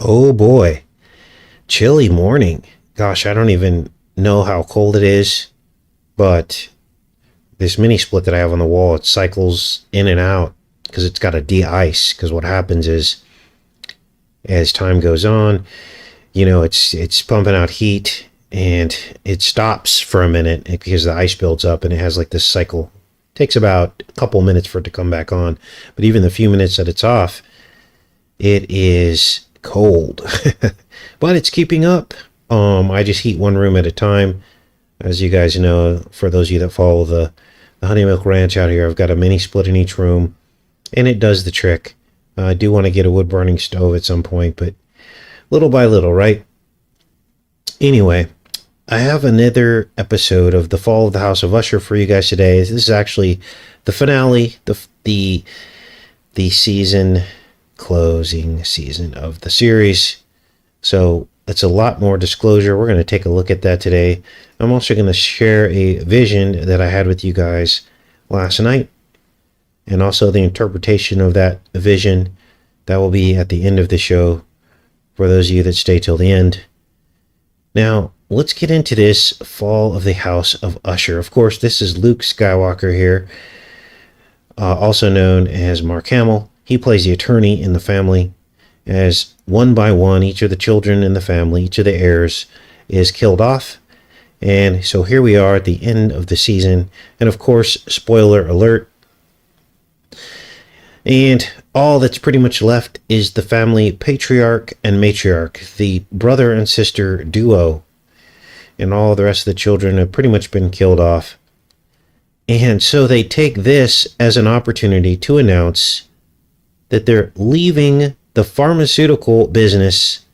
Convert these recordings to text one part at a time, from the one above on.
Oh boy, chilly morning. Gosh, I don't even know how cold it is, but this mini split that I have on the wall, it cycles in and out because it's got a de-ice. Because what happens is, as time goes on, it's pumping out heat and it stops for a minute because the ice builds up and it has like this cycle. It takes about a couple minutes for it to come back on, but even the few minutes that it's off, it is cold. But it's keeping up. I just heat one room at a time. As you guys know, for those of you that follow the Honey Milk Ranch out here, I've got a mini split in each room, and it does the trick. I do want to get a wood burning stove at some point, but little by little, right? Anyway, I have another episode of The Fall of the House of Usher for you guys today. This is actually the finale, the season closing season of the series. So it's a lot more disclosure. We're going to take a look at that today. I'm also going to share a vision that I had with you guys last night, and also the interpretation of that vision. That will be at the end of the show for those of you that stay till the end. Now, let's get into this Fall of the House of Usher. Of course, this is Luke Skywalker here, also known as Mark Hamill. He plays the attorney in the family. As one by one, each of the children in the family, each of the heirs, is killed off. And so here we are at the end of the season. And of course, spoiler alert. And all that's pretty much left is the family patriarch and matriarch, the brother and sister duo. And all the rest of the children have pretty much been killed off. And so they take this as an opportunity to announce that they're leaving the pharmaceutical business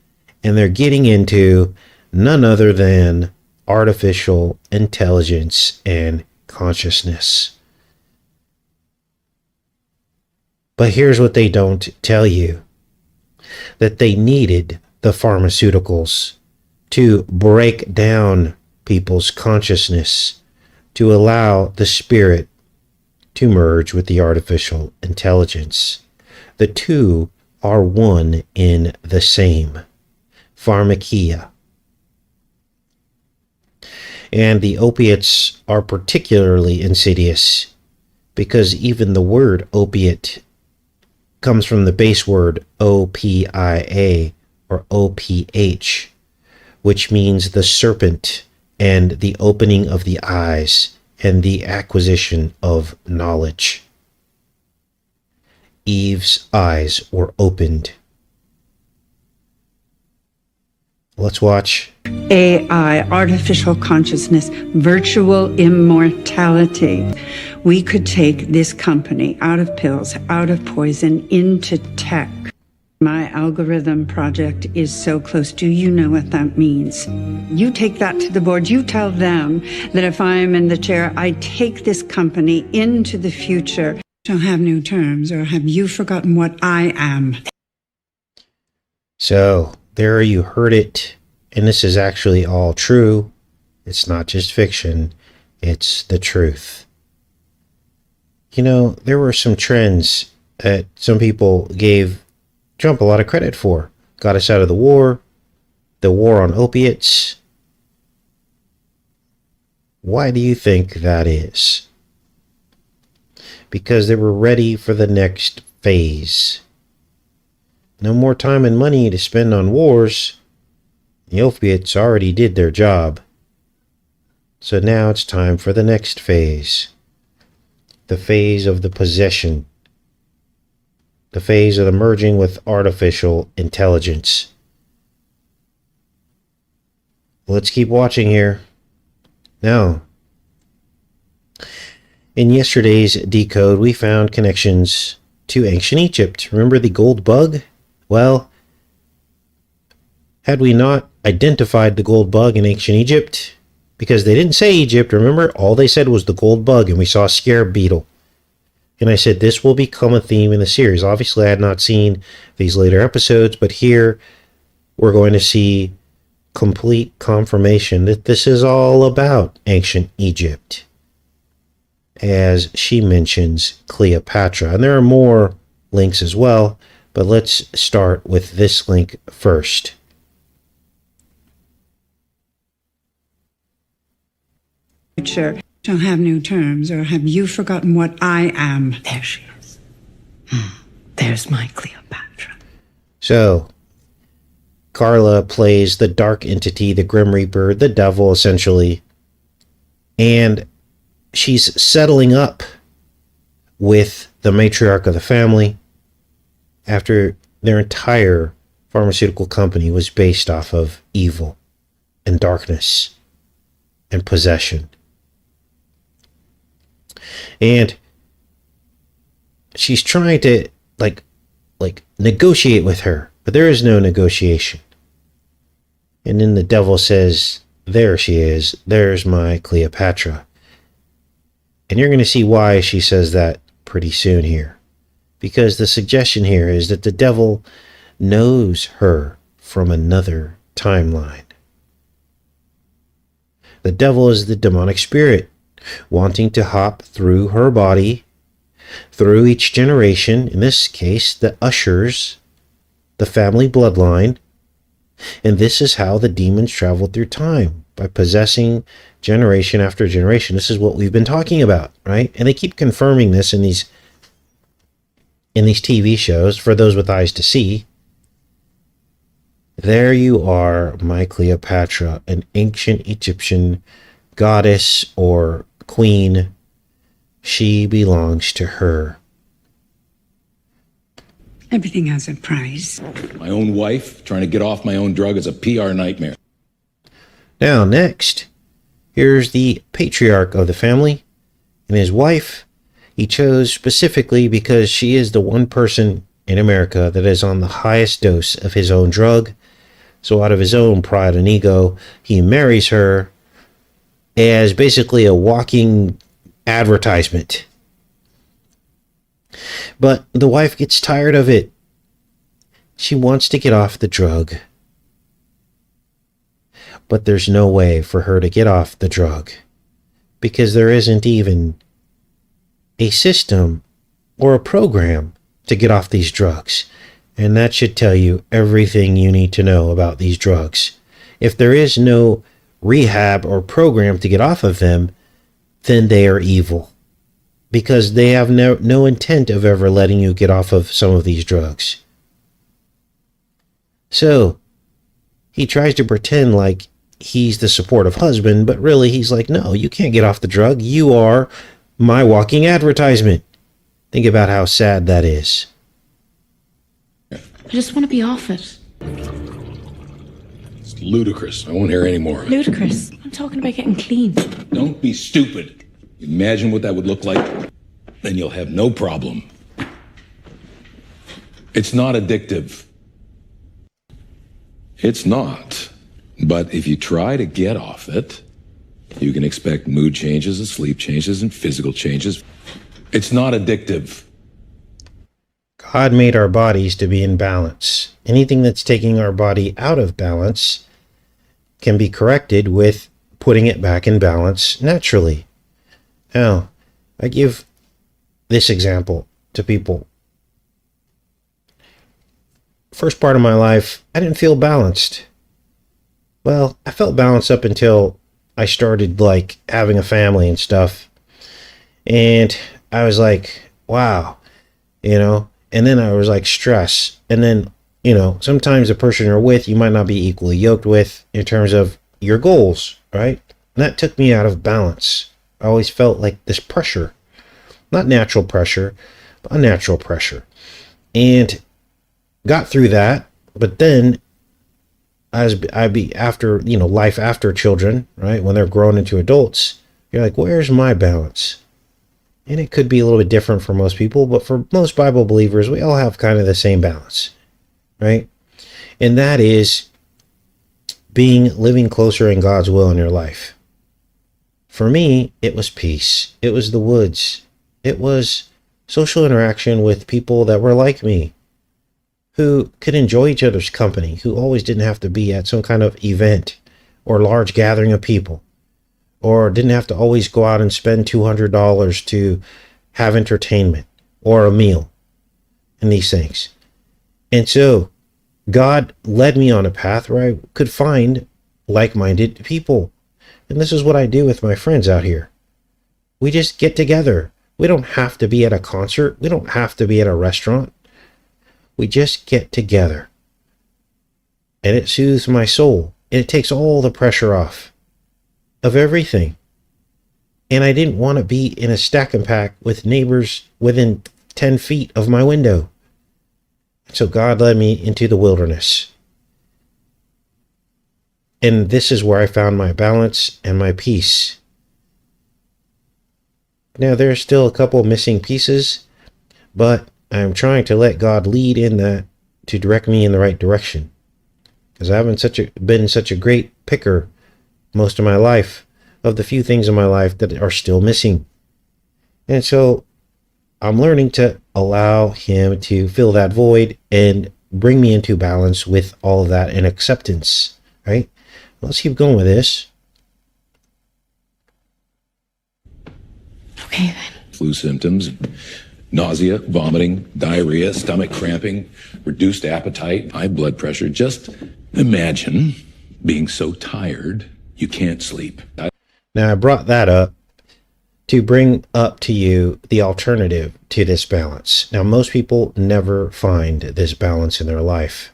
and they're getting into none other than artificial intelligence and consciousness. But here's what they don't tell you: that they needed the pharmaceuticals to break down people's consciousness, to allow the spirit to merge with the artificial intelligence. The two are one in the same. Pharmakia. And the opiates are particularly insidious because even the word opiate comes from the base word OPIA or OPH, which means the serpent and the opening of the eyes and the acquisition of knowledge. Eve's eyes were opened. Let's watch. AI, artificial consciousness, virtual immortality. We could take this company out of pills, out of poison, into tech. My algorithm project is so close. Do you know what that means? You take that to the board. You tell them that if I'm in the chair, I take this company into the future. Shall have new terms, or have you forgotten what I am? So there you heard it, and this is actually all true. It's not just fiction, it's the truth. There were some trends that some people gave Trump a lot of credit for. Got us out of the war on opiates. Why do you think that is? Because they were ready for the next phase. No more time and money to spend on wars. The opiates already did their job. So now it's time for the next phase. The phase of the possession. The phase of the merging with artificial intelligence. Let's keep watching here. Now, in yesterday's Decode, we found connections to ancient Egypt. Remember the gold bug? Well, had we not identified the gold bug in ancient Egypt, because they didn't say Egypt, remember? All they said was the gold bug, and we saw a scarab beetle. And I said, this will become a theme in the series. Obviously, I had not seen these later episodes, but here we're going to see complete confirmation that this is all about ancient Egypt, as she mentions Cleopatra. And there are more links as well, But let's start with this link first. Future shall have new terms, or have you forgotten what I am? There she is. There's my Cleopatra. So, Carla plays the dark entity, the Grim Reaper, the devil, essentially. And she's settling up with the matriarch of the family after their entire pharmaceutical company was based off of evil and darkness and possession. And she's trying to like negotiate with her, but there is no negotiation. And then the devil says, there she is, there's my Cleopatra. And you're going to see why she says that pretty soon here. Because the suggestion here is that the devil knows her from another timeline. The devil is the demonic spirit wanting to hop through her body, through each generation, in this case, the Ushers, the family bloodline. And this is how the demons travel through time, by possessing generation after generation. This is what we've been talking about, right? And they keep confirming this in these TV shows for those with eyes to see. There you are, my Cleopatra, an ancient Egyptian goddess or queen. She belongs to her. Everything has a price. My own wife trying to get off my own drug is a PR nightmare. Now, next, here's the patriarch of the family and his wife. He chose specifically because she is the one person in America that is on the highest dose of his own drug. So out of his own pride and ego, he marries her as basically a walking advertisement. But the wife gets tired of it. She wants to get off the drug. But there's no way for her to get off the drug because there isn't even a system or a program to get off these drugs. And that should tell you everything you need to know about these drugs. If there is no rehab or program to get off of them, then they are evil because they have no intent of ever letting you get off of some of these drugs. So he tries to pretend like he's the supportive husband, but really he's like, no, you can't get off the drug. You are my walking advertisement. Think about how sad that is. I just want to be off it. It's ludicrous. I won't hear any more. Ludicrous. I'm talking about getting clean. Don't be stupid. Imagine what that would look like. Then you'll have no problem. It's not addictive. It's not. But if you try to get off it, you can expect mood changes and sleep changes and physical changes. It's not addictive. God made our bodies to be in balance. Anything that's taking our body out of balance can be corrected with putting it back in balance naturally. Now, I give this example to people. First part of my life, I didn't feel balanced. Well, I felt balanced up until I started like having a family and stuff. And I was like, wow, and then I was like stress. And then, sometimes the person you're with, you might not be equally yoked with in terms of your goals, right? And that took me out of balance. I always felt like this pressure, not natural pressure, but unnatural pressure. And got through that. But then I'd be after, life after children, right? When they're grown into adults, you're like, where's my balance? And it could be a little bit different for most people, but for most Bible believers, we all have kind of the same balance, right? And that is living closer in God's will in your life. For me, it was peace. It was the woods. It was social interaction with people that were like me, who could enjoy each other's company, who always didn't have to be at some kind of event or large gathering of people, or didn't have to always go out and spend $200 to have entertainment or a meal and these things. And so God led me on a path where I could find like-minded people. And this is what I do with my friends out here. We just get together. We don't have to be at a concert. We don't have to be at a restaurant. We just get together. And it soothes my soul. And it takes all the pressure off of everything. And I didn't want to be in a stack and pack with neighbors within 10 feet of my window. So God led me into the wilderness. And this is where I found my balance and my peace. Now, there are still a couple missing pieces, but I'm trying to let God lead in that to direct me in the right direction. Because I haven't been such a great picker most of my life of the few things in my life that are still missing. And so I'm learning to allow him to fill that void and bring me into balance with all of that and acceptance, right? Let's keep going with this. Okay, then. Flu symptoms, nausea, vomiting, diarrhea, stomach cramping, reduced appetite, high blood pressure. Just imagine being so tired you can't sleep. Now, I brought that up to bring up to you the alternative to this balance. Now, most people never find this balance in their life.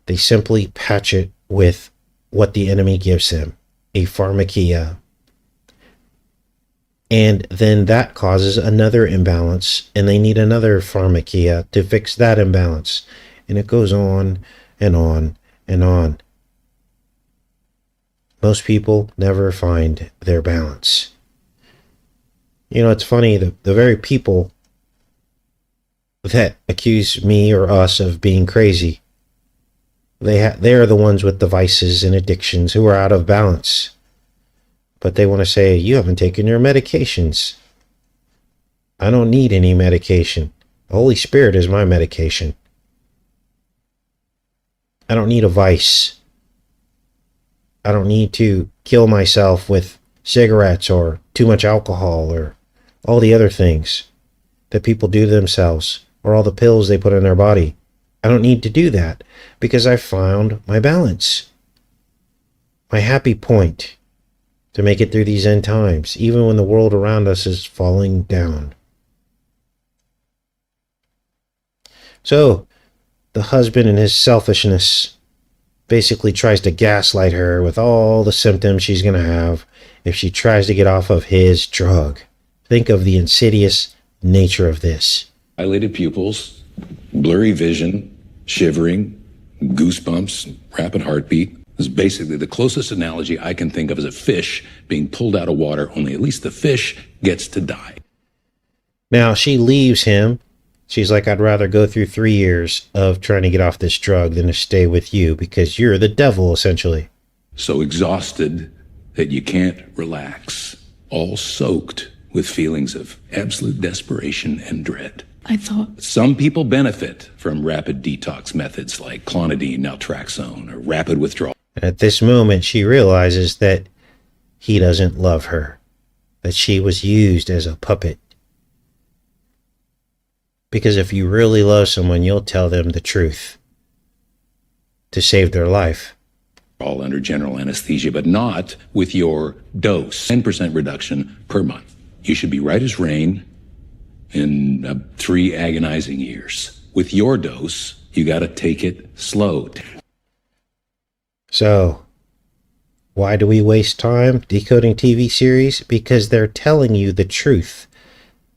They simply patch it with what the enemy gives them, a pharmakia. And then that causes another imbalance, and they need another pharmakia to fix that imbalance. And it goes on and on and on. Most people never find their balance. You know, it's funny, the very people that accuse me or us of being crazy, they are the ones with the vices and addictions who are out of balance. But they want to say, you haven't taken your medications. I don't need any medication. The Holy Spirit is my medication. I don't need a vice. I don't need to kill myself with cigarettes or too much alcohol or all the other things that people do to themselves or all the pills they put in their body. I don't need to do that because I found my balance, my happy point to make it through these end times, even when the world around us is falling down. So the husband in his selfishness basically tries to gaslight her with all the symptoms she's going to have if she tries to get off of his drug. Think of the insidious nature of this. Dilated pupils, blurry vision, shivering, goosebumps, rapid heartbeat. This is basically the closest analogy I can think of as a fish being pulled out of water, only at least the fish gets to die. Now, she leaves him. She's like, I'd rather go through 3 years of trying to get off this drug than to stay with you because you're the devil, essentially. So exhausted that you can't relax, all soaked with feelings of absolute desperation and dread. I thought... Some people benefit from rapid detox methods like clonidine, naltrexone, or rapid withdrawal. At this moment, she realizes that he doesn't love her, that she was used as a puppet. Because if you really love someone, you'll tell them the truth to save their life. All under general anesthesia, but not with your dose. 10% reduction per month. You should be right as rain in 3 agonizing years. With your dose, you got to take it slow. So, why do we waste time decoding TV series? Because they're telling you the truth.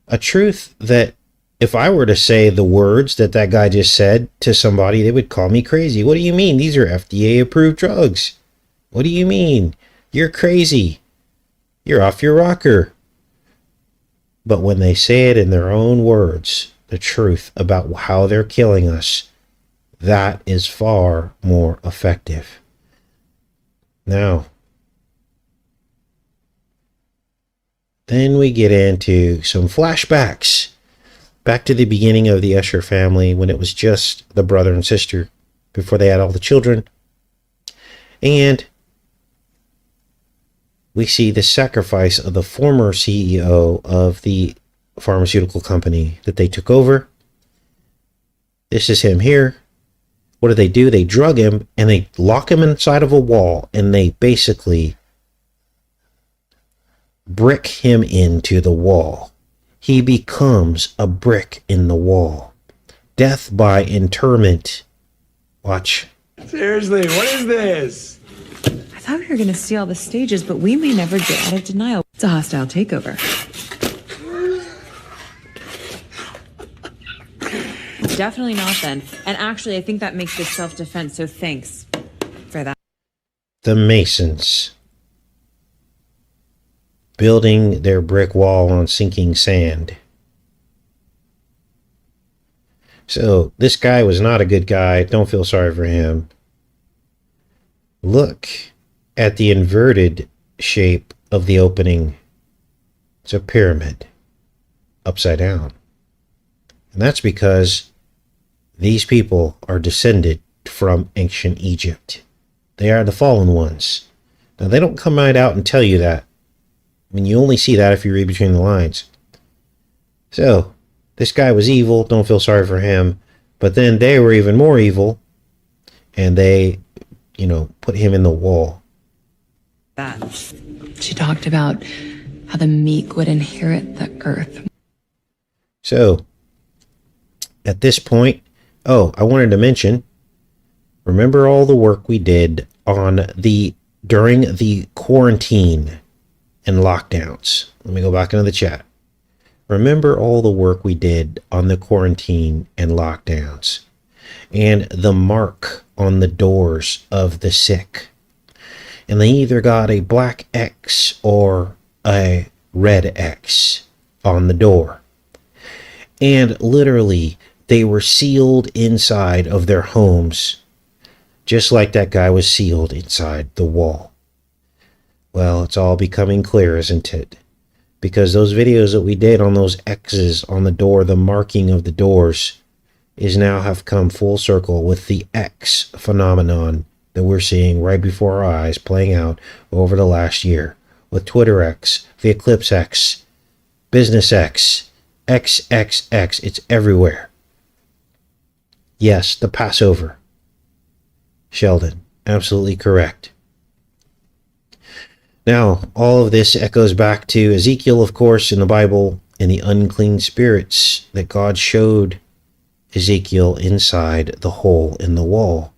A truth that if I were to say the words that guy just said to somebody, they would call me crazy. What do you mean? These are FDA-approved drugs. What do you mean? You're crazy. You're off your rocker. But when they say it in their own words, the truth about how they're killing us, that is far more effective. Now, then we get into some flashbacks. Back to the beginning of the Usher family when it was just the brother and sister before they had all the children. And we see the sacrifice of the former CEO of the pharmaceutical company that they took over. This is him here what do? They drug him and they lock him inside of a wall, and they basically brick him into the wall. He becomes a brick in the wall. Death by interment. Watch. Seriously, what is this? I thought we were going to see all the stages, but we may never get out of denial. It's a hostile takeover. Definitely not then. And actually, I think that makes it self-defense, so thanks for that. The Masons building their brick wall on sinking sand. So this guy was not a good guy. Don't feel sorry for him. Look at the inverted shape of the opening. It's a pyramid upside down. And that's because these people are descended from ancient Egypt. They are the fallen ones. Now, they don't come right out and tell you that. I mean, you only see that if you read between the lines. So, this guy was evil. Don't feel sorry for him. But then they were even more evil. And they, put him in the wall. That. She talked about how the meek would inherit the earth. So, at this point, I wanted to mention, remember all the work we did during the quarantine and lockdowns. Let me go back into the chat. Remember all the work we did on the quarantine and lockdowns and the mark on the doors of the sick. And they either got a black X or a red X on the door. And literally, they were sealed inside of their homes, just like that guy was sealed inside the wall. Well, it's all becoming clear, isn't it? Because those videos that we did on those X's on the door, the marking of the doors, is now have come full circle with the X phenomenon that we're seeing right before our eyes playing out over the last year with Twitter X, the Eclipse X, Business X, XXX. It's everywhere. Yes, the Passover. Sheldon, absolutely correct. Now, all of this echoes back to Ezekiel, of course, in the Bible, and the unclean spirits that God showed Ezekiel inside the hole in the wall.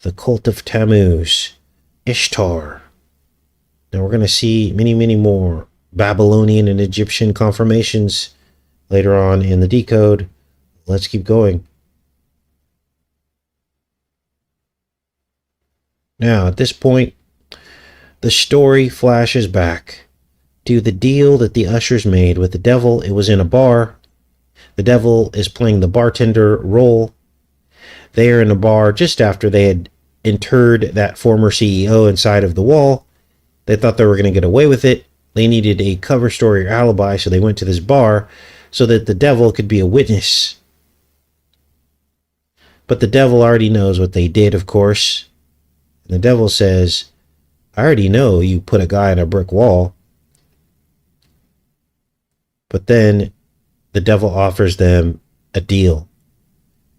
The cult of Tammuz, Ishtar. Now we're going to see many, many more Babylonian and Egyptian confirmations later on in the decode. Let's keep going. Now, at this point, the story flashes back to the deal that the ushers made with the devil. It was in a bar. The devil is playing the bartender role. They are in a bar just after they had interred that former CEO inside of the wall. They thought they were going to get away with it. They needed a cover story or alibi, so they went to this bar so that the devil could be a witness. But the devil already knows what they did, of course. And the devil says, I already know you put a guy in a brick wall. But then the devil offers them a deal.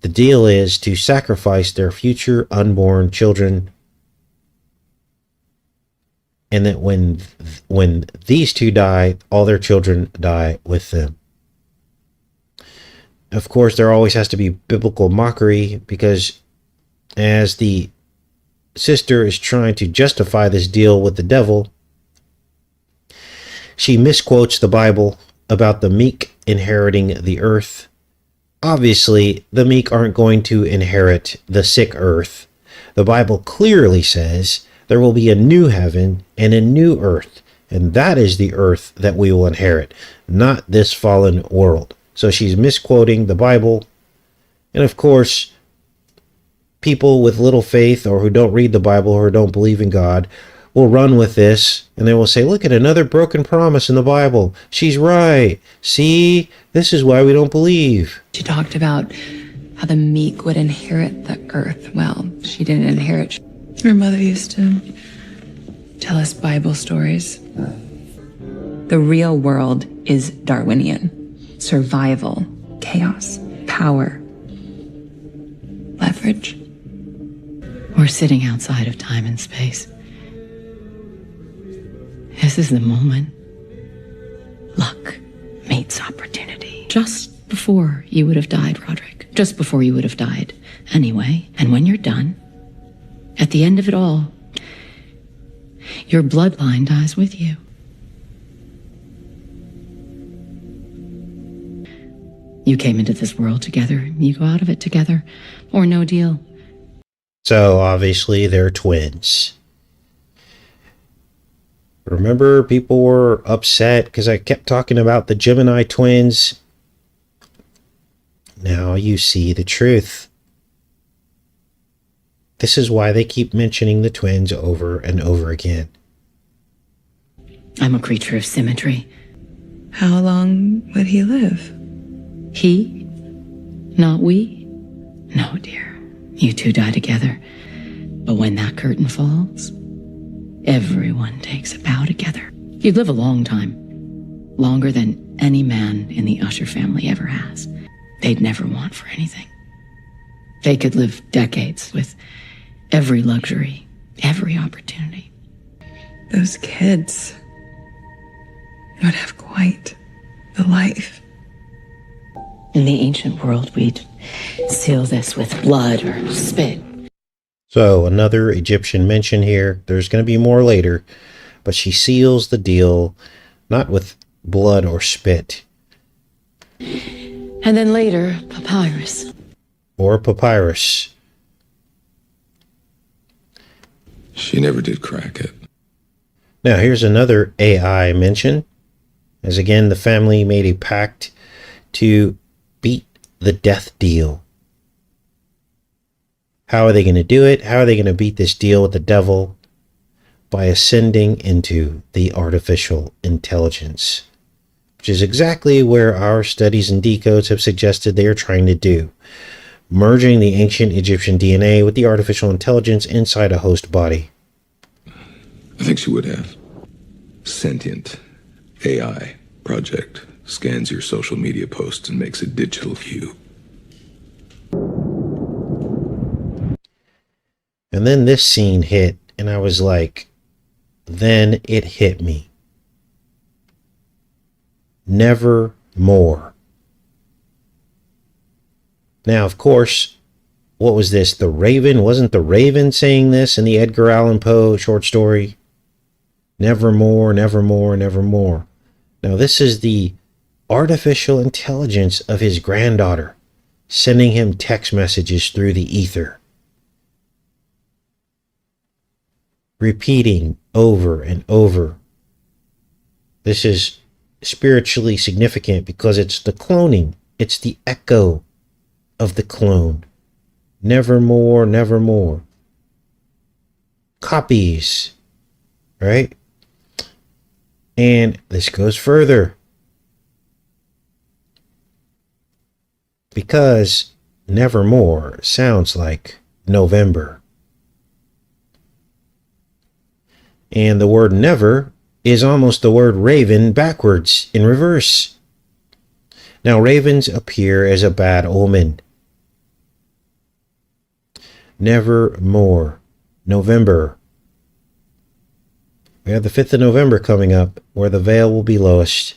The deal is to sacrifice their future unborn children. And that when these two die, all their children die with them. Of course, there always has to be biblical mockery, because as the sister is trying to justify this deal with the devil, she misquotes the Bible about the meek inheriting the earth. Obviously, the meek aren't going to inherit the sick earth. The Bible clearly says there will be a new heaven and a new earth, and that is the earth that we will inherit, not this fallen world. So she's misquoting the Bible. And of course, people with little faith, or who don't read the Bible, or don't believe in God, will run with this, and they will say, look at another broken promise in the Bible. She's right. See, this is why we don't believe. She talked about how the meek would inherit the earth. Well, she didn't inherit. Her mother used to tell us Bible stories. The real world is Darwinian. Survival, chaos, power, leverage. We're sitting outside of time and space. This is the moment. Luck meets opportunity. Just before you would have died, Roderick. Just before you would have died. Anyway, and when you're done, at the end of it all, your bloodline dies with you. You came into this world together. You go out of it together. Or no deal. So obviously they're twins. Remember, people were upset because I kept talking about the Gemini twins. Now you see the truth. This is why they keep mentioning the twins over and over again. I'm a creature of symmetry. How long would he live? He? Not we? No, dear. You two die together. But when that curtain falls, everyone takes a bow together. You'd live a long time. Longer than any man in the Usher family ever has. They'd never want for anything. They could live decades with every luxury, every opportunity. Those kids would have quite the life. In the ancient world, we'd seal this with blood or spit. So another Egyptian mention here. There's going to be more later, but she seals the deal not with blood or spit. And then later, papyrus. Or papyrus. She never did crack it. Now here's another AI mention. As again, the family made a pact to beat the death deal. How are they going to do it? How are they going to beat this deal with the devil? By ascending into the artificial intelligence, which is exactly where our studies and decodes have suggested they are trying to do. Merging the ancient Egyptian DNA with the artificial intelligence inside a host body. I think she would have. Sentient AI project scans your social media posts and makes a digital view. And then this scene hit, and I was like, then it hit me. Never more. Now, of course, what was this? The Raven? Wasn't the Raven saying this in the Edgar Allan Poe short story? Nevermore, nevermore, nevermore. Now, this is the artificial intelligence of his granddaughter sending him text messages through the ether. Repeating over and over. This is spiritually significant because it's the cloning. It's the echo of the clone. Nevermore, nevermore. Copies. Right? And this goes further. Because nevermore sounds like November. And the word never is almost the word raven backwards in reverse. Now, ravens appear as a bad omen. Nevermore. November. We have the 5th of November coming up, where the veil will be lowest.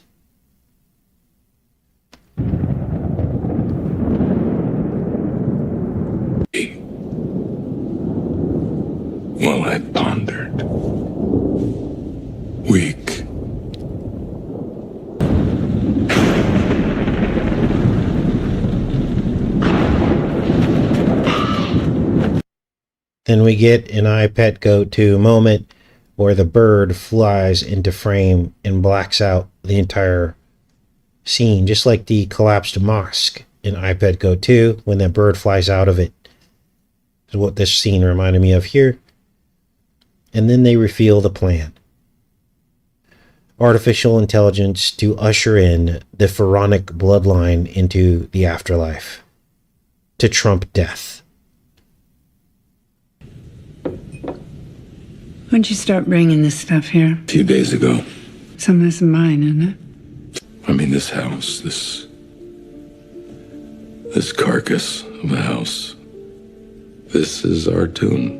While I pondered, weak, then we get an iPet go-to moment where the bird flies into frame and blacks out the entire scene, just like the collapsed mosque in iPet Go 2 when that bird flies out of it. Is what this scene reminded me of here. And then they reveal the plan. Artificial intelligence to usher in the pharaonic bloodline into the afterlife. To trump death. When'd you start bringing this stuff here? a few days ago. Some of this is mine, isn't it? I mean, this house, this carcass of a house, this is our tune.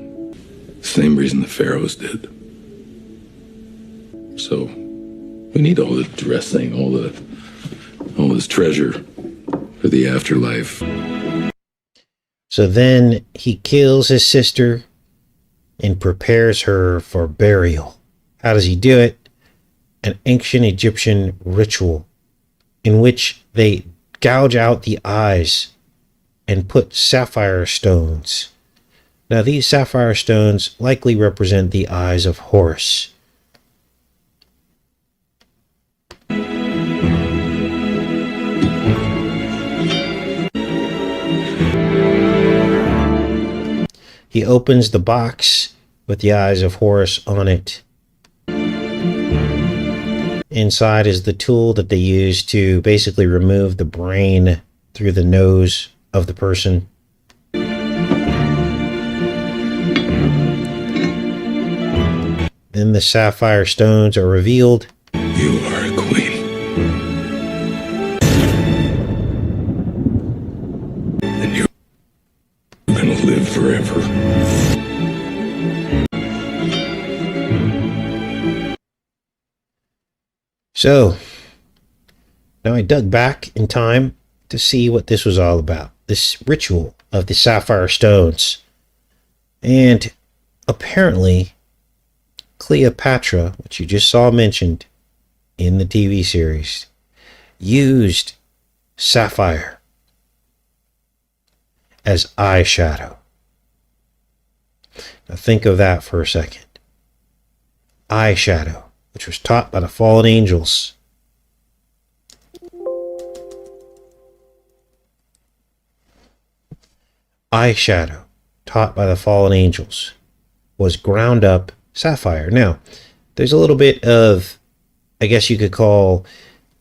Same reason the pharaohs did. So we need all the dressing, all this treasure for the afterlife. So then he kills his sister and prepares her for burial. How does he do it? An ancient Egyptian ritual in which they gouge out the eyes and put sapphire stones. Now, these sapphire stones likely represent the eyes of Horus. He opens the box with the eyes of Horus on it. Inside is the tool that they use to basically remove the brain through the nose of the person. Then the sapphire stones are revealed. You are a queen. And you're gonna live forever. So, now I dug back in time to see what this was all about. This ritual of the sapphire stones. And apparently, Cleopatra, which you just saw mentioned in the TV series, used sapphire as eyeshadow. Now think of that for a second. Eyeshadow, which was taught by the fallen angels. Eyeshadow, taught by the fallen angels, was ground up sapphire. Now, there's a little bit of, I guess you could call,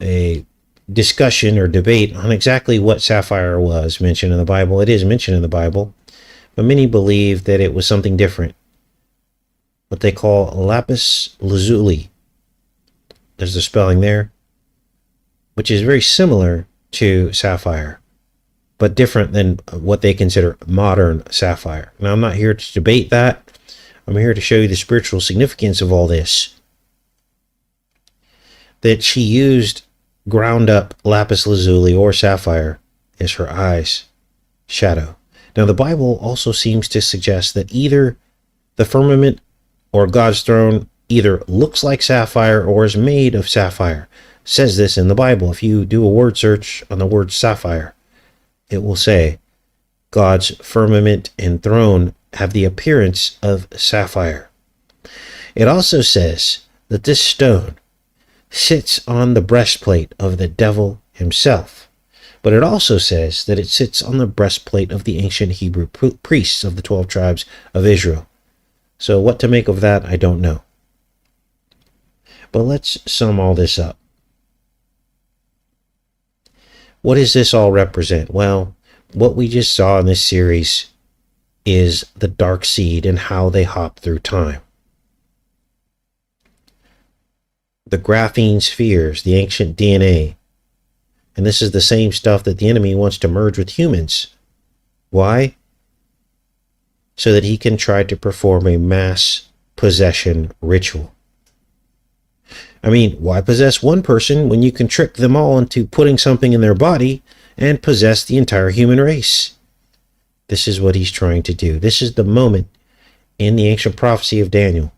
a discussion or debate on exactly what sapphire was mentioned in the Bible. It is mentioned in the Bible, but many believe that it was something different. What they call lapis lazuli. There's the spelling there, which is very similar to sapphire, but different than what they consider modern sapphire. Now, I'm not here to debate that. I'm here to show you the spiritual significance of all this. That she used ground up lapis lazuli or sapphire as her eyes shadow. Now, the Bible also seems to suggest that either the firmament or God's throne either looks like sapphire or is made of sapphire. It says this in the Bible. If you do a word search on the word sapphire, it will say God's firmament and throne have the appearance of sapphire. It also says that this stone sits on the breastplate of the devil himself. But it also says that it sits on the breastplate of the ancient Hebrew priests of the 12 tribes of Israel. So what to make of that, I don't know. But let's sum all this up. What does this all represent? Well, what we just saw in this series is the dark seed and how they hop through time. The graphene spheres, the ancient DNA. And this is the same stuff that the enemy wants to merge with humans. Why? So that he can try to perform a mass possession ritual. I mean, why possess one person when you can trick them all into putting something in their body and possess the entire human race? This is what he's trying to do. This is the moment in the ancient prophecy of Daniel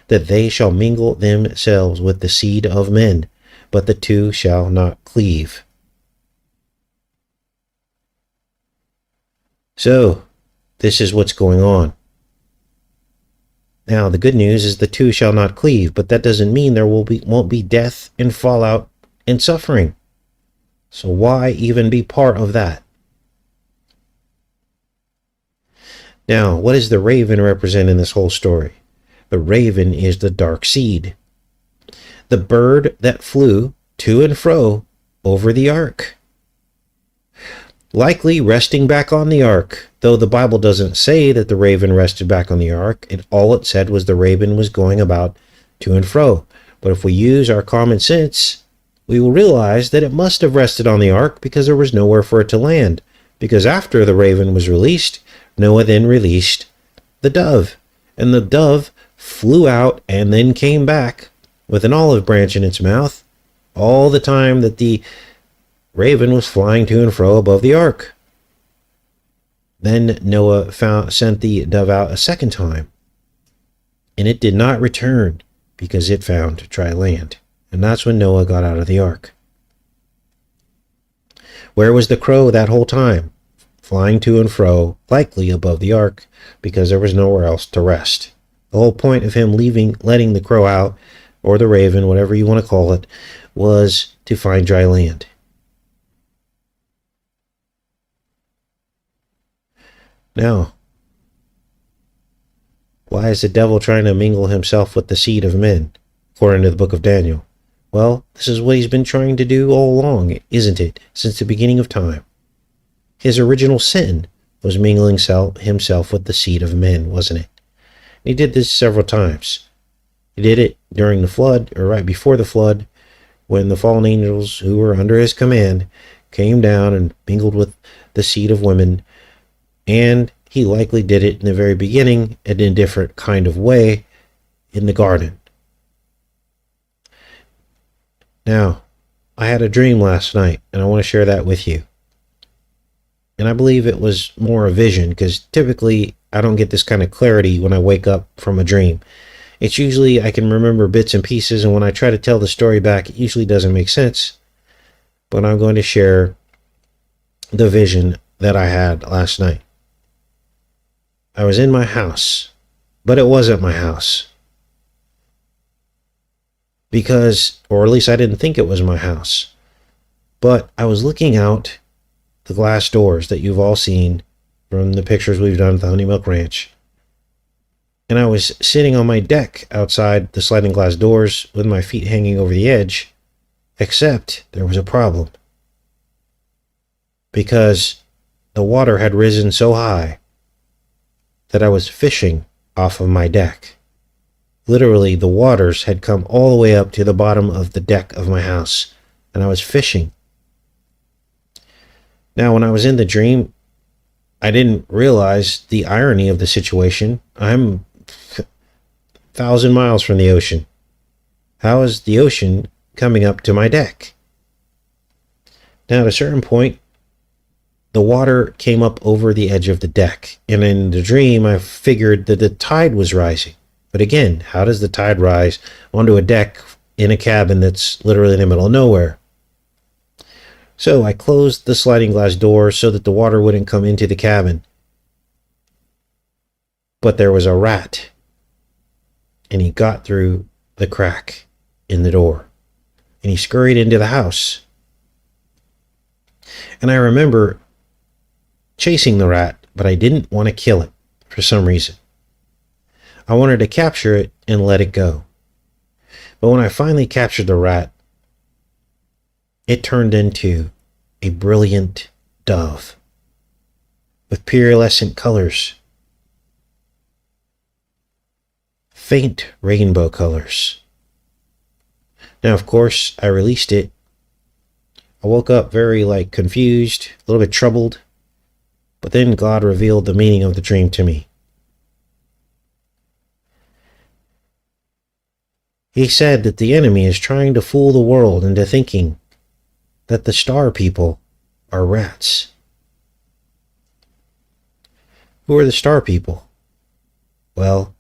that they shall mingle themselves with the seed of men, but the two shall not cleave. So, this is what's going on. Now, the good news is the two shall not cleave, but that doesn't mean there won't be death and fallout and suffering. So why even be part of that? Now, what does the raven represent in this whole story? The raven is the dark seed, the bird that flew to and fro over the ark, likely resting back on the ark, though the Bible doesn't say that the raven rested back on the ark. All it said was the raven was going about to and fro. But if we use our common sense, we will realize that it must have rested on the ark because there was nowhere for it to land. Because after the raven was released, Noah then released the dove. And the dove flew out and then came back with an olive branch in its mouth all the time that the raven was flying to and fro above the ark. Then Noah sent the dove out a second time, and it did not return because it found dry land. And that's when Noah got out of the ark. Where was the crow that whole time? Flying to and fro, likely above the ark, because there was nowhere else to rest. The whole point of him letting the crow out, or the raven, whatever you want to call it, was to find dry land. Now, why is the devil trying to mingle himself with the seed of men, according to the book of Daniel? Well, this is what he's been trying to do all along, isn't it? Since the beginning of time. His original sin was mingling himself with the seed of men, wasn't it? And he did this several times. He did it during the flood, or right before the flood, when the fallen angels who were under his command came down and mingled with the seed of women. And he likely did it in the very beginning in a different kind of way in the garden. Now, I had a dream last night, and I want to share that with you. And I believe it was more a vision, because typically I don't get this kind of clarity when I wake up from a dream. It's usually I can remember bits and pieces, and when I try to tell the story back, it usually doesn't make sense. But I'm going to share the vision that I had last night. I was in my house, but it wasn't my house. Because, or at least I didn't think it was my house. But I was looking out the glass doors that you've all seen from the pictures we've done at the Honey Milk Ranch. And I was sitting on my deck outside the sliding glass doors with my feet hanging over the edge, except there was a problem. Because the water had risen so high that I was fishing off of my deck. Literally, the waters had come all the way up to the bottom of the deck of my house, and I was fishing. Now, when I was in the dream, I didn't realize the irony of the situation. I'm 1,000 miles from the ocean. How is the ocean coming up to my deck? Now, at a certain point, the water came up over the edge of the deck, and in the dream, I figured that the tide was rising. But again, how does the tide rise onto a deck in a cabin that's literally in the middle of nowhere? So I closed the sliding glass door so that the water wouldn't come into the cabin. But there was a rat, and he got through the crack in the door, and he scurried into the house. And I remember chasing the rat, but I didn't want to kill it for some reason. I wanted to capture it and let it go. But when I finally captured the rat, it turned into a brilliant dove with pearlescent colors, faint rainbow colors. Now, of course, I released it. I woke up very confused, a little bit troubled, but then God revealed the meaning of the dream to me. He said that the enemy is trying to fool the world into thinking that the star people are rats. Who are the star people? Well,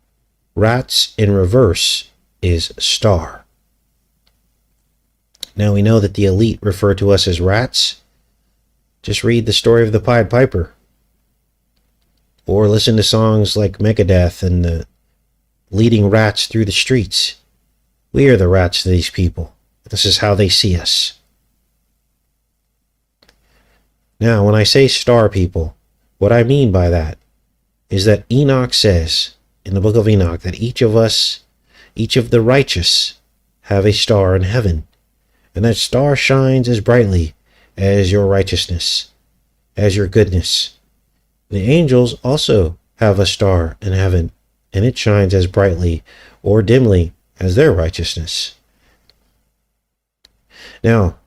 rats in reverse is star. Now we know that the elite refer to us as rats. Just read the story of the Pied Piper. Or listen to songs like Megadeth and the leading rats through the streets. We are the rats to these people. This is how they see us. Now, when I say star people, what I mean by that is that Enoch says in the book of Enoch that each of us, each of the righteous, have a star in heaven. And that star shines as brightly as your righteousness, as your goodness. The angels also have a star in heaven, and it shines as brightly or dimly as their righteousness. Now,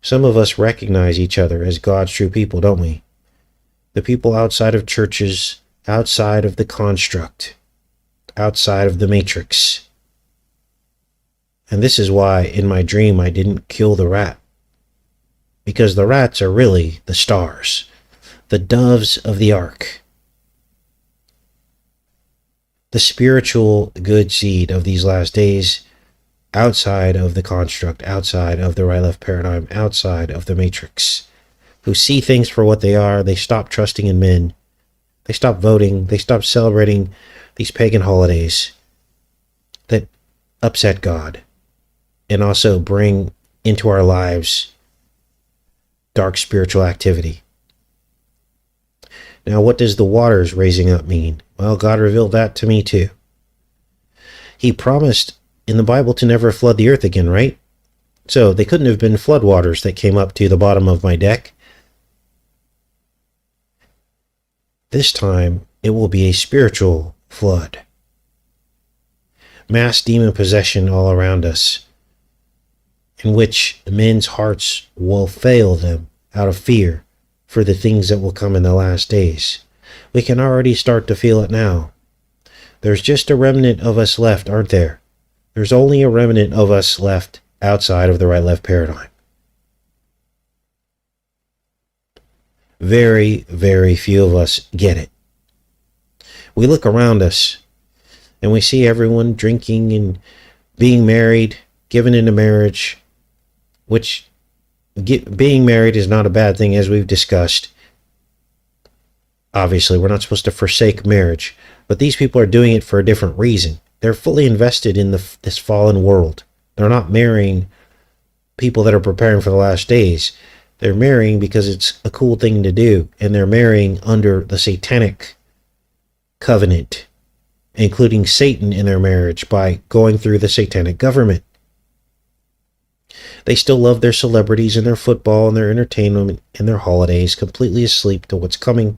some of us recognize each other as God's true people, don't we? The people outside of churches, outside of the construct outside of the matrix. And this is why in my dream I didn't kill the rat. Because the rats are really the stars, the doves of the ark. The spiritual good seed of these last days, outside of the construct, outside of the right-left paradigm, outside of the matrix, who see things for what they are. They stop trusting in men. They stop voting. They stop celebrating these pagan holidays that upset God and also bring into our lives dark spiritual activity. Now, what does the waters raising up mean? Well, God revealed that to me too. He promised in the Bible to never flood the earth again, right? So they couldn't have been floodwaters that came up to the bottom of my deck. This time, it will be a spiritual flood. Mass demon possession all around us, in which men's hearts will fail them out of fear for the things that will come in the last days. We can already start to feel it now. There's just a remnant of us left, aren't there? There's only a remnant of us left outside of the right-left paradigm. Very, very few of us get it. We look around us and we see everyone drinking and being married, given into marriage, which being married is not a bad thing, as we've discussed. Obviously, we're not supposed to forsake marriage, but these people are doing it for a different reason. They're fully invested in this fallen world. They're not marrying people that are preparing for the last days. They're marrying because it's a cool thing to do, and they're marrying under the satanic covenant, including Satan in their marriage by going through the satanic government. They still love their celebrities and their football and their entertainment and their holidays, completely asleep to what's coming.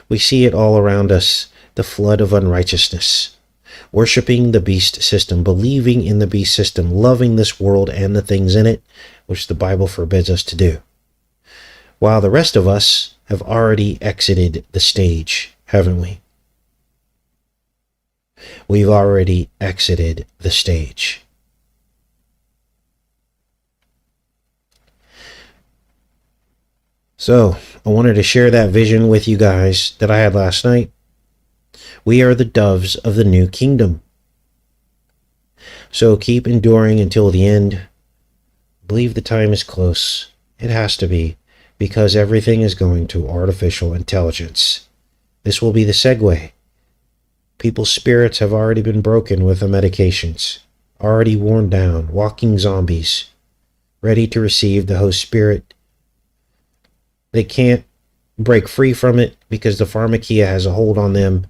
We see it all around us, the flood of unrighteousness. Worshipping the beast system, believing in the beast system, loving this world and the things in it, which the Bible forbids us to do. While the rest of us have already exited the stage, haven't we? We've already exited the stage. So, I wanted to share that vision with you guys that I had last night. We are the doves of the new kingdom. So keep enduring until the end. Believe the time is close. It has to be, because everything is going to artificial intelligence. This will be the segue. People's spirits have already been broken with the medications, already worn down, walking zombies, ready to receive the host spirit. They can't break free from it because the pharmakia has a hold on them.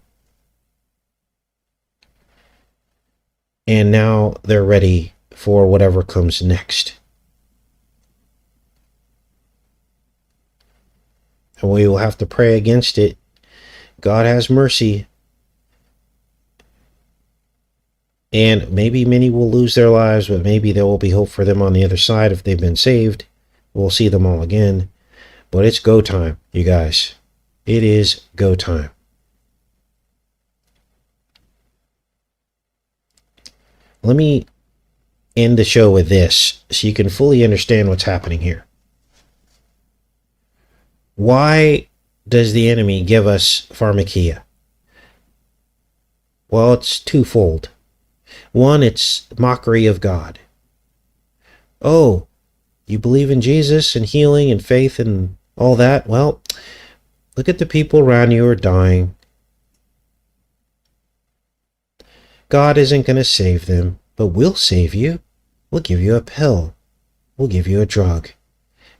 And now they're ready for whatever comes next. And we will have to pray against it. God has mercy. And maybe many will lose their lives, but maybe there will be hope for them on the other side if they've been saved. We'll see them all again. But it's go time, you guys. It is go time. Let me end the show with this so you can fully understand what's happening here. Why does the enemy give us pharmakia? Well, it's twofold. One, it's mockery of God. Oh, you believe in Jesus and healing and faith and all that? Well, look at the people around you who are dying. God isn't going to save them, but we'll save you. We'll give you a pill. We'll give you a drug.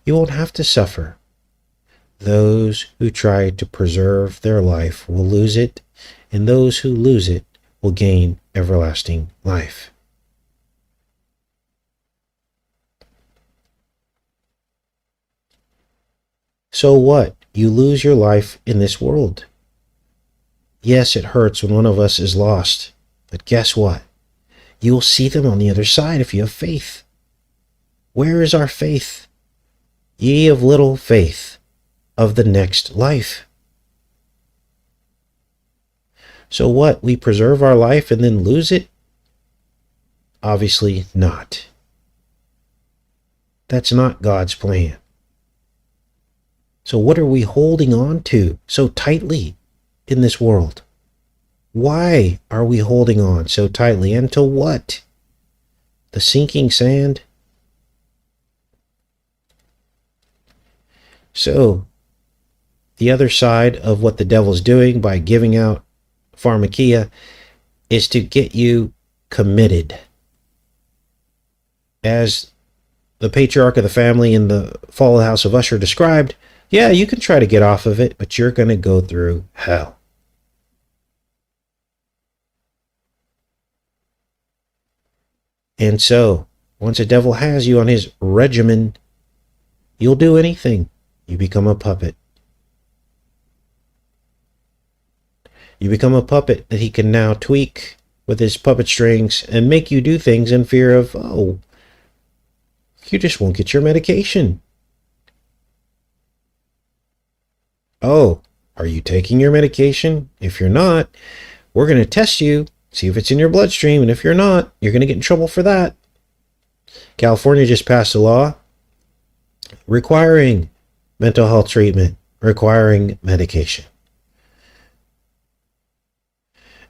You won't have to suffer. Those who try to preserve their life will lose it, and those who lose it will gain everlasting life. So what? You lose your life in this world. Yes, it hurts when one of us is lost, but guess what? You will see them on the other side if you have faith. Where is our faith? Ye of little faith, of the next life. So what? We preserve our life and then lose it? Obviously not. That's not God's plan. So what are we holding on to so tightly in this world? Why are we holding on so tightly? And to what? The sinking sand? So, the other side of what the devil's doing by giving out pharmakia is to get you committed. As the patriarch of the family in the Fall of the House of Usher described, yeah, you can try to get off of it, but you're going to go through hell. And so, once a devil has you on his regimen, you'll do anything. You become a puppet. You become a puppet that he can now tweak with his puppet strings and make you do things in fear of, oh, you just won't get your medication. Oh, are you taking your medication? If you're not, we're going to test you, see if it's in your bloodstream, and if you're not, you're going to get in trouble for that. California just passed a law requiring mental health treatment, requiring medication.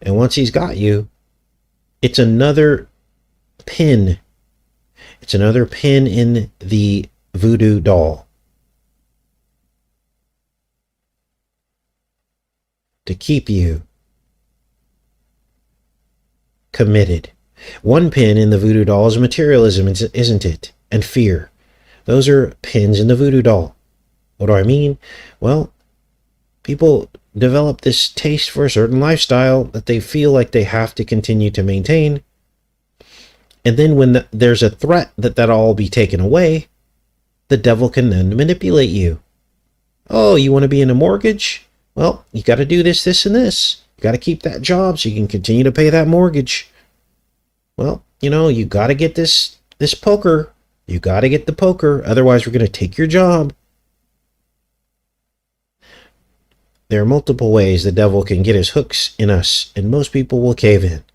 And once he's got you, it's another pin. It's another pin in the voodoo doll to keep you committed. One pin in the voodoo doll is materialism, isn't it? And fear. Those are pins in the voodoo doll. What do I mean? Well, people develop this taste for a certain lifestyle that they feel like they have to continue to maintain. And then when there's a threat that that'll all be taken away, the devil can then manipulate you. Oh, you want to be in a mortgage? Well, you got to do this, this, and this. You got to keep that job so you can continue to pay that mortgage. Well, you got to get this poker. You got to get the poker. Otherwise, we're going to take your job. There are multiple ways the devil can get his hooks in us, and most people will cave in.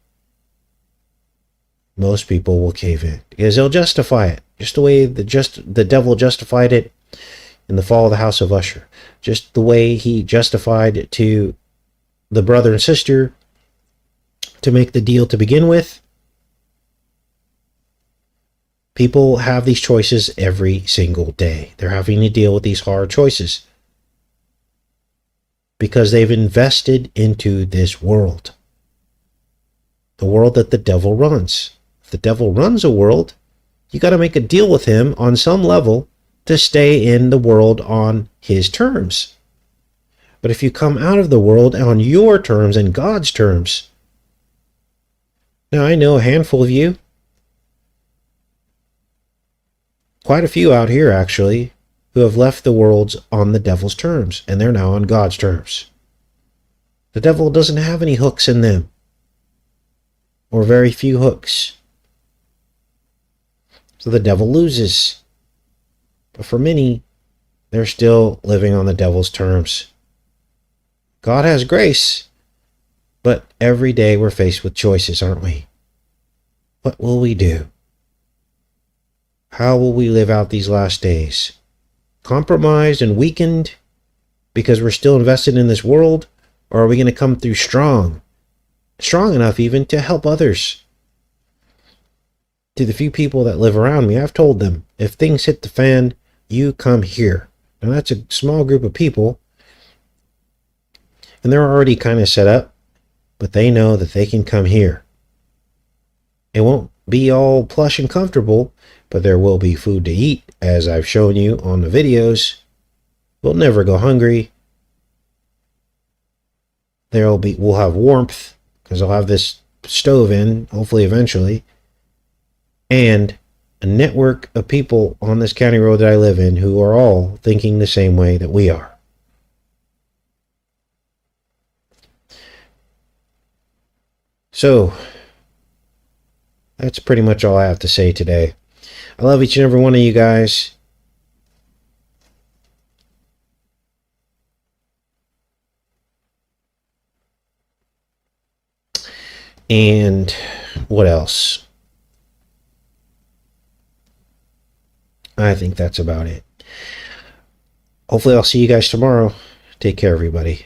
Most people will cave in because they'll justify it, just the way the devil justified it in the Fall of the House of Usher, just the way he justified it to the brother and sister to make the deal to begin with. People have these choices every single day. They're having to deal with these hard choices because they've invested into this world, the world that the devil runs. If the devil runs a world, you got to make a deal with him on some level to stay in the world on his terms. But if you come out of the world on your terms and God's terms, now I know a handful of you, quite a few out here actually, who have left the world on the devil's terms, and they're now on God's terms. The devil doesn't have any hooks in them, or very few hooks. So the devil loses. But for many, they're still living on the devil's terms. God has grace, but every day we're faced with choices, aren't we? What will we do? How will we live out these last days? Compromised and weakened because we're still invested in this world? Or are we going to come through strong enough even to help others? To the few people that live around me, I've told them, if things hit the fan, you come here. Now that's a small group of people, and they're already kind of set up, but they know that they can come here. It won't be all plush and comfortable, but there will be food to eat, as I've shown you on the videos. We'll never go hungry. We'll have warmth, because I'll have this stove in, hopefully eventually, and a network of people on this county road that I live in who are all thinking the same way that we are. So, that's pretty much all I have to say today. I love each and every one of you guys. And what else? I think that's about it. Hopefully I'll see you guys tomorrow. Take care, everybody.